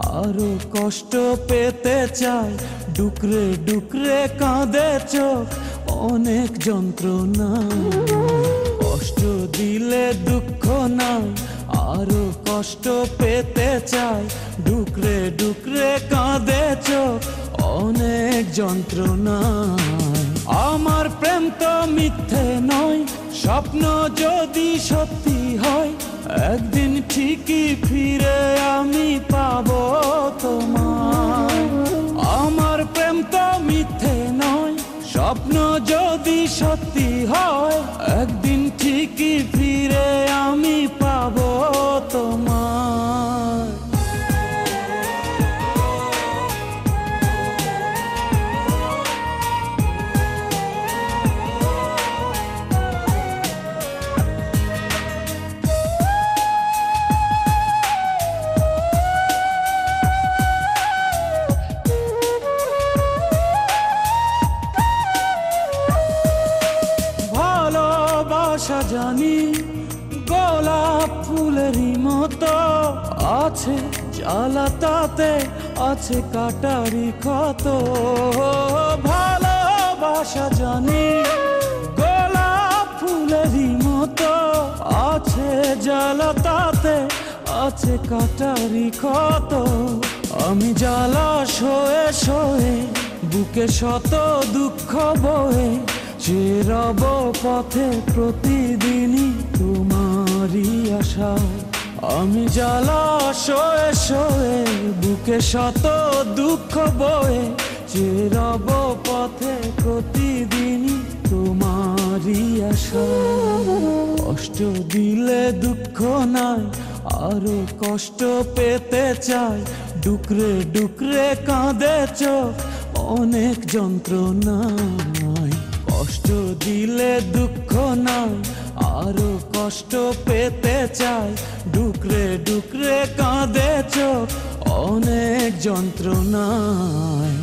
আরো কষ্ট পেতে চাই, ডুকরে ডুকরে কাঁদে চোখ, অনেক যন্ত্রণা। কষ্ট দিলে দুঃখ নাই, আরো কষ্ট পেতে চাই, ডুকরে ডুকরে কাঁদে চোখ, অনেক যন্ত্রণা। আমার প্রেম তো মিথ্যে নয়, স্বপ্ন যদি সত্যি হয়, একদিন ঠিকই ফিরে আমি পাবো তোমায়। আমার প্রেম তো মিথ্যে নয়, স্বপ্ন যদি সত্যি হয়, একদিন ঠিকই ফিরে আমি পাবো তোমায়। ভালোবাসা জানি গোলাপ ফুলেরই মতো, আছে জ্বালা তাতে আছে কাটারি ক্ষত। ভালোবাসা জানি গোলাপ ফুলেরই মতো, আছে জ্বালা তাতে আছে কাটারি ক্ষত। আমি জ্বালা সয়ে সয়ে বুকে শত দুঃখ বয়ে, যে রব পথে প্রতিদিনই তোমারই আশায়। আমি জ্বালা সয়ে সয়ে বুকে শত দুঃখ বয়ে, যে রব পথে প্রতিদিনই তোমারই আশায়। কষ্ট দিলে দুঃখ নাই, আরো কষ্ট পেতে চাই, ডুকরে ডুকরে কাঁদে চোখ, অনেক যন্ত্রণা। কষ্ট দিলে দুঃখ নাই, আরো কষ্ট পেতে চাই, ডুকরে ডুকরে কাঁদে চোখ, অনেক যন্ত্রণায়।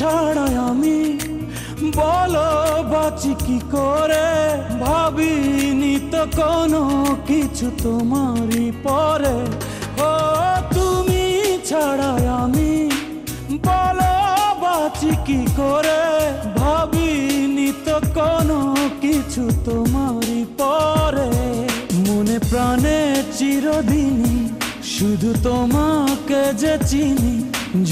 ছাড়া আমি বলো বাঁচি কি করে, ভাবিনি তো কোনো কিছু তোমারই পরে। ও তুমি ছাড়া আমি বলো বাঁচি কি করে, ভাবিনি তো কোনো কিছু তোমারই পরে। মনে প্রাণে চিরদিনই শুধু তোমাকে যে চিনি,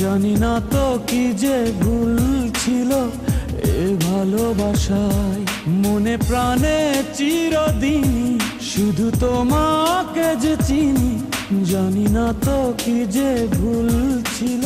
জানি না তো কি যে ভুল ছিল এ ভালোবাসায়। মনে প্রাণে চিরদিনই শুধু তোমাকে যে চিনি, জানি না তো কি যে ভুল ছিল